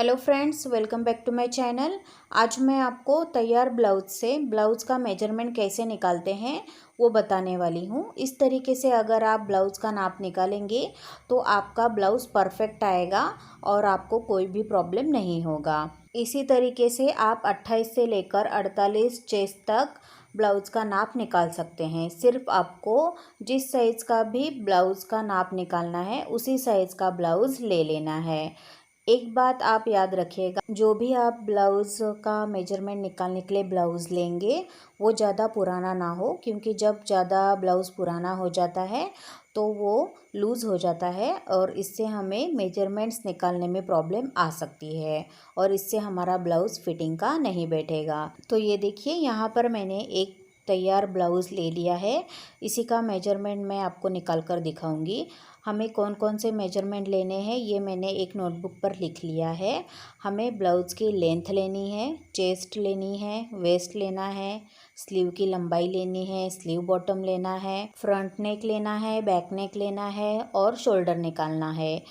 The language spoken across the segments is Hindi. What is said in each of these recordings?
Hello friends, welcome back to my channel. आज मैं आपको तैयार ब्लाउज से ब्लाउज़ का मेजरमेंट कैसे निकालते हैं वो बताने वाली हूँ। इस तरीके से अगर आप ब्लाउज़ का नाप निकालेंगे तो आपका ब्लाउज़ परफेक्ट आएगा और आपको कोई भी प्रॉब्लम नहीं होगा। इसी तरीके से आप 28 से लेकर 48 चेस्ट तक ब्लाउज़ का नाप निकाल सकते हैं। सिर्फ आपको जिस साइज़ का भी ब्लाउज़ का नाप निकालना है उसी साइज़ का ब्लाउज़ ले लेना है। एक बात आप याद रखिएगा, जो भी आप ब्लाउज़ का मेजरमेंट निकालने के लिए ब्लाउज़ लेंगे वो ज़्यादा पुराना ना हो, क्योंकि जब ज़्यादा ब्लाउज़ पुराना हो जाता है तो वो लूज़ हो जाता है और इससे हमें मेजरमेंट्स निकालने में प्रॉब्लम आ सकती है और इससे हमारा ब्लाउज़ फिटिंग का नहीं बैठेगा। तो ये देखिए, यहाँ पर मैंने एक तैयार ब्लाउज़ ले लिया है। इसी का मेजरमेंट मैं आपको निकाल कर दिखाऊंगी। हमें कौन कौन से मेजरमेंट लेने हैं ये मैंने एक नोटबुक पर लिख लिया है। हमें ब्लाउज़ की लेंथ लेनी है, चेस्ट लेनी है, वेस्ट लेना है, स्लीव की लंबाई लेनी है, स्लीव बॉटम लेना है, फ्रंट नेक लेना है, बैक नेक लेना है और शोल्डर निकालना है।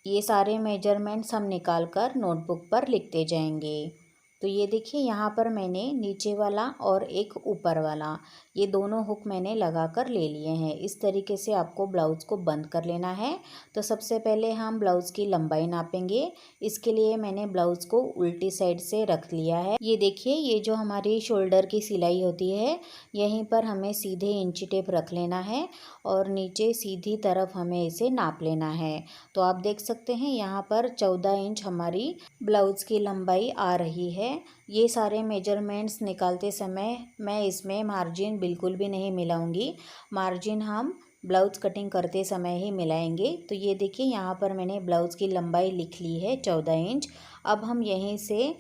ये सारे मेजरमेंट्स हम निकाल कर नोटबुक पर लिखते जाएंगे। तो ये देखिए, यहाँ पर मैंने नीचे वाला और एक ऊपर वाला ये दोनों हुक मैंने लगा कर ले लिए हैं। इस तरीके से आपको ब्लाउज़ को बंद कर लेना है। तो सबसे पहले हम ब्लाउज़ की लंबाई नापेंगे। इसके लिए मैंने ब्लाउज़ को उल्टी साइड से रख लिया है। ये देखिए, ये जो हमारी शोल्डर की सिलाई होती है यहीं पर हमें सीधे इंची टेप रख लेना है और नीचे सीधी तरफ हमें इसे नाप लेना है। तो आप देख सकते हैं यहाँ पर 14 इंच हमारी ब्लाउज़ की लंबाई आ रही है। ये सारे मेजरमेंट्स निकालते समय मैं इसमें मार्जिन बिल्कुल भी नहीं मिलाऊंगी। मार्जिन हम ब्लाउज़ कटिंग करते समय ही मिलाएंगे। तो ये देखिए, यहाँ पर मैंने ब्लाउज़ की लंबाई लिख ली है 14 इंच। अब हम यहीं से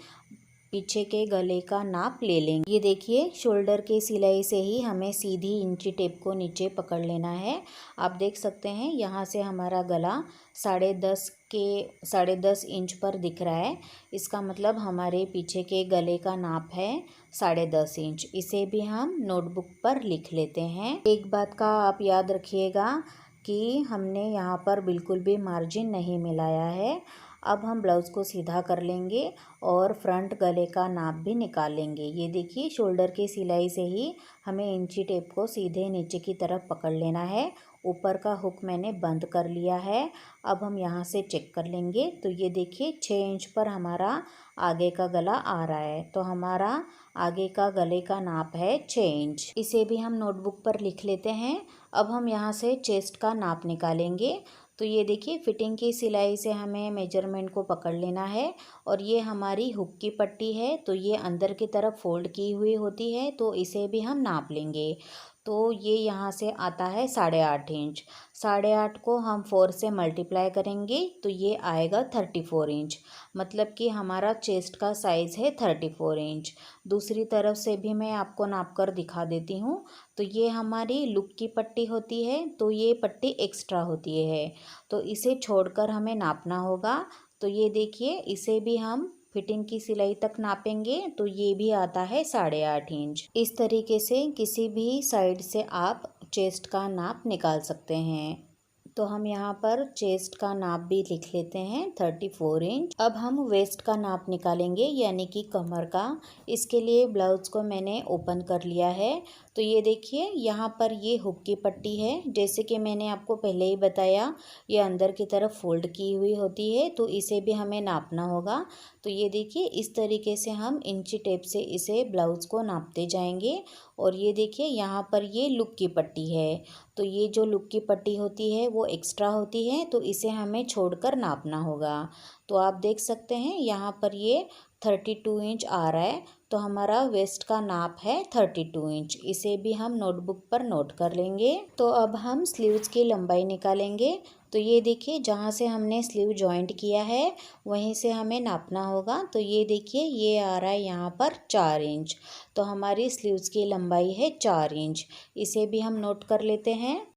पीछे के गले का नाप ले लेंगे। ये देखिए, शोल्डर के सिलाई से ही हमें सीधी इंची टेप को नीचे पकड़ लेना है। आप देख सकते हैं यहाँ से हमारा गला 10.5 इंच पर दिख रहा है। इसका मतलब हमारे पीछे के गले का नाप है 10.5 इंच। इसे भी हम नोटबुक पर लिख लेते हैं। एक बात का आप याद रखिएगा कि हमने यहाँ पर बिल्कुल भी मार्जिन नहीं मिलाया है। अब हम ब्लाउज़ को सीधा कर लेंगे और फ्रंट गले का नाप भी निकाल लेंगे। ये देखिए, शोल्डर की सिलाई से ही हमें इंची टेप को सीधे नीचे की तरफ पकड़ लेना है। ऊपर का हुक मैंने बंद कर लिया है। अब हम यहाँ से चेक कर लेंगे। तो ये देखिए, 6 इंच पर हमारा आगे का गला आ रहा है। तो हमारा आगे का गले का नाप है 6 इंच। इसे भी हम नोटबुक पर लिख लेते हैं। अब हम यहाँ से चेस्ट का नाप निकालेंगे। तो ये देखिए, फिटिंग की सिलाई से हमें मेजरमेंट को पकड़ लेना है और ये हमारी हुक की पट्टी है तो ये अंदर की तरफ फोल्ड की हुई होती है, तो इसे भी हम नाप लेंगे। तो ये यहाँ से आता है 8.5 इंच। 8.5 को हम 4 से मल्टीप्लाई करेंगे तो ये आएगा 34 इंच। मतलब कि हमारा चेस्ट का साइज़ है 34 इंच। दूसरी तरफ से भी मैं आपको नाप कर दिखा देती हूँ। तो ये हमारी लुक की पट्टी होती है, तो ये पट्टी एक्स्ट्रा होती है, तो इसे छोड़कर हमें नापना होगा। तो ये देखिए, इसे भी हम फिटिंग की सिलाई तक नापेंगे तो ये भी आता है 8.5 इंच। इस तरीके से किसी भी साइड से आप चेस्ट का नाप निकाल सकते हैं। तो हम यहाँ पर चेस्ट का नाप भी लिख लेते हैं 34 इंच। अब हम वेस्ट का नाप निकालेंगे, यानी कि कमर का। इसके लिए ब्लाउज को मैंने ओपन कर लिया है। तो ये देखिए, यहाँ पर ये हुक की पट्टी है। जैसे कि मैंने आपको पहले ही बताया, ये अंदर की तरफ फोल्ड की हुई होती है, तो इसे भी हमें नापना होगा। तो ये देखिए, इस तरीके से हम इंची टेप से इसे ब्लाउज को नापते जाएंगे। और ये देखिए, यहाँ पर ये लुक की पट्टी है। तो ये जो लुक की पट्टी होती है वो एक्स्ट्रा होती है, तो इसे हमें छोड़कर नापना होगा। तो आप देख सकते हैं यहाँ पर ये 32 इंच आ रहा है। तो हमारा वेस्ट का नाप है 32 इंच। इसे भी हम नोटबुक पर नोट कर लेंगे। तो अब हम स्लीव्स की लंबाई निकालेंगे। तो ये देखिए, जहाँ से हमने स्लीव जॉइंट किया है वहीं से हमें नापना होगा। तो ये देखिए, ये आ रहा है यहाँ पर 4 इंच। तो हमारी स्लीव्स की लंबाई है 4 इंच। इसे भी हम नोट कर लेते हैं।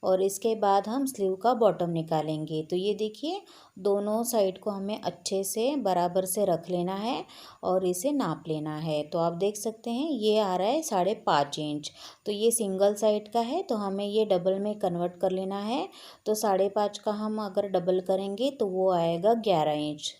और इसके बाद हम स्लीव का बॉटम निकालेंगे। तो ये देखिए दोनों साइड को हमें अच्छे से बराबर से रख लेना है और इसे नाप लेना है। तो आप देख सकते हैं ये आ रहा है 5.5 इंच। तो ये सिंगल साइड का है तो हमें ये डबल में कन्वर्ट कर लेना है। तो 5.5 का हम अगर डबल करेंगे तो वो आएगा 11 इंच।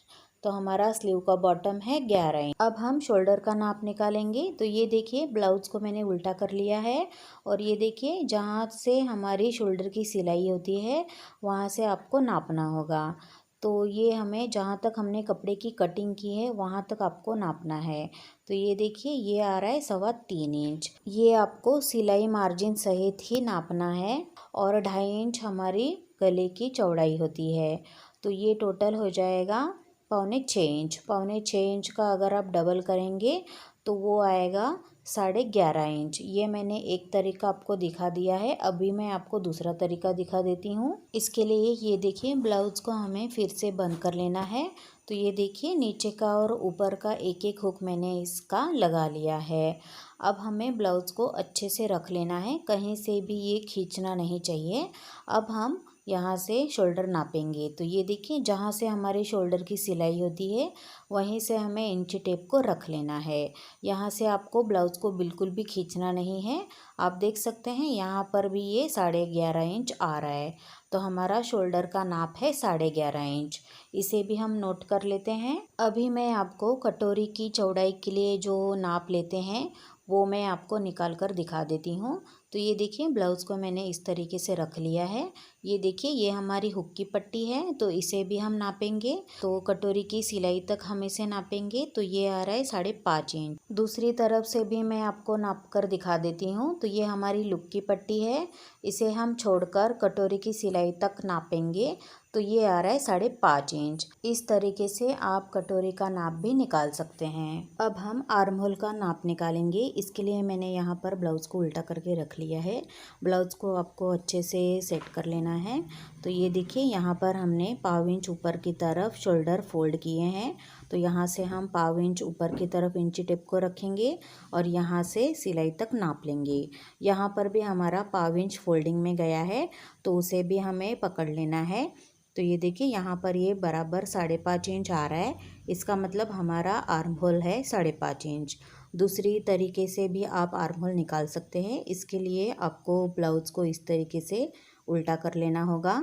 तो हमारा स्लीव का बॉटम है 11 इंच। अब हम शोल्डर का नाप निकालेंगे। तो ये देखिए ब्लाउज को मैंने उल्टा कर लिया है और ये देखिए जहाँ से हमारी शोल्डर की सिलाई होती है वहाँ से आपको नापना होगा। तो ये हमें जहाँ तक हमने कपड़े की कटिंग की है वहाँ तक आपको नापना है। तो ये देखिए ये आ रहा है 3.25 इंच। ये आपको सिलाई मार्जिन सहित ही नापना है और 2.5 इंच हमारी गले की चौड़ाई होती है। तो ये टोटल हो जाएगा 6.25 इंच। 6.25 इंच का अगर आप डबल करेंगे तो वो आएगा 11.5 इंच। ये मैंने एक तरीका आपको दिखा दिया है। अभी मैं आपको दूसरा तरीका दिखा देती हूँ। इसके लिए ये देखिए ब्लाउज को हमें फिर से बंद कर लेना है। तो ये देखिए नीचे का और ऊपर का एक एक हुक मैंने इसका लगा लिया है। अब हमें ब्लाउज को अच्छे से रख लेना है, कहीं से भी ये खींचना नहीं चाहिए। अब हम यहाँ से शोल्डर नापेंगे। तो ये देखिए जहाँ से हमारे शोल्डर की सिलाई होती है वहीं से हमें इंची टेप को रख लेना है। यहाँ से आपको ब्लाउज़ को बिल्कुल भी खींचना नहीं है। आप देख सकते हैं यहाँ पर भी ये 11.5 इंच आ रहा है। तो हमारा शोल्डर का नाप है 11.5 इंच। इसे भी हम नोट कर लेते हैं। अभी मैं आपको कटोरी की चौड़ाई के लिए जो नाप लेते हैं वो मैं आपको निकाल कर दिखा देती हूँ। तो ये देखिए ब्लाउज़ को मैंने इस तरीके से रख लिया है। ये देखिए ये हमारी हुक की पट्टी है तो इसे भी हम नापेंगे। तो कटोरी की सिलाई तक हम इसे नापेंगे। तो ये आ रहा है 5.5 इंच। दूसरी तरफ से भी मैं आपको नाप कर दिखा देती हूँ। तो ये हमारी लुक की पट्टी है, इसे हम छोड़कर कटोरी की सिलाई तक नापेंगे। तो ये आ रहा है 5.5 इंच। इस तरीके से आप कटोरी का नाप भी निकाल सकते हैं। अब हम आर्म होल का नाप निकालेंगे। इसके लिए मैंने यहाँ पर ब्लाउज़ को उल्टा करके रख लिया है। ब्लाउज़ को आपको अच्छे से सेट कर लेना है। तो ये देखिए यहाँ पर हमने 1/4 इंच ऊपर की तरफ शोल्डर फोल्ड किए हैं। तो यहाँ से हम 1/4 इंच ऊपर की तरफ इंची टेप को रखेंगे और यहाँ से सिलाई तक नाप लेंगे। यहाँ पर भी हमारा 1/4 इंच फोल्डिंग में गया है तो उसे भी हमें पकड़ लेना है। तो ये देखिए यहाँ पर ये बराबर 5.5 इंच आ रहा है। इसका मतलब हमारा आर्म होल है 5.5 इंच। दूसरी तरीके से भी आप आर्म होल निकाल सकते हैं। इसके लिए आपको ब्लाउज़ को इस तरीके से उल्टा कर लेना होगा।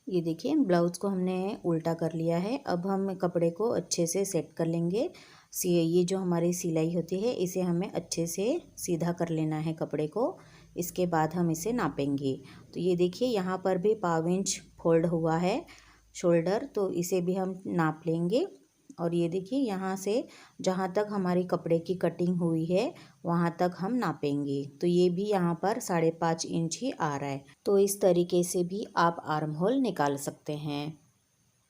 ये देखिए ब्लाउज़ को हमने उल्टा कर लिया है। अब हम कपड़े को अच्छे से सेट कर लेंगे। ये जो हमारी सिलाई होती है इसे हमें अच्छे से सीधा कर लेना है कपड़े को। इसके बाद हम इसे नापेंगे। तो ये देखिए यहाँ पर भी 1/4 इंच फोल्ड हुआ है शोल्डर, तो इसे भी हम नाप लेंगे। और ये देखिए यहाँ से जहाँ तक हमारी कपड़े की कटिंग हुई है वहाँ तक हम नापेंगे। तो ये भी यहाँ पर 5.5 इंच ही आ रहा है। तो इस तरीके से भी आप आर्म होल निकाल सकते हैं।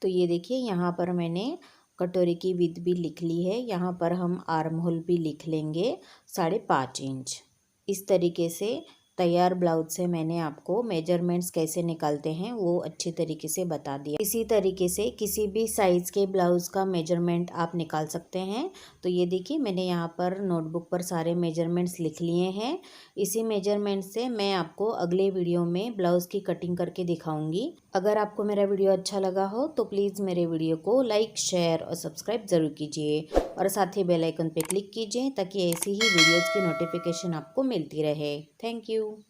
तो ये देखिए यहाँ पर मैंने कटोरी की विड्थ भी लिख ली है। यहाँ पर हम आर्म होल भी लिख लेंगे 5.5 इंच। इस तरीके से तैयार ब्लाउज से मैंने आपको मेजरमेंट्स कैसे निकालते हैं वो अच्छी तरीके से बता दिया। इसी तरीके से किसी भी साइज़ के ब्लाउज़ का मेजरमेंट आप निकाल सकते हैं। तो ये देखिए मैंने यहाँ पर नोटबुक पर सारे मेजरमेंट्स लिख लिए हैं। इसी मेजरमेंट से मैं आपको अगले वीडियो में ब्लाउज़ की कटिंग करके दिखाऊंगी। अगर आपको मेरा वीडियो अच्छा लगा हो तो प्लीज़ मेरे वीडियो को लाइक, शेयर और सब्सक्राइब ज़रूर कीजिए और साथ ही बेल आइकन पर क्लिक कीजिए ताकि ऐसी ही वीडियोज़ की नोटिफिकेशन आपको मिलती रहे। Thank you.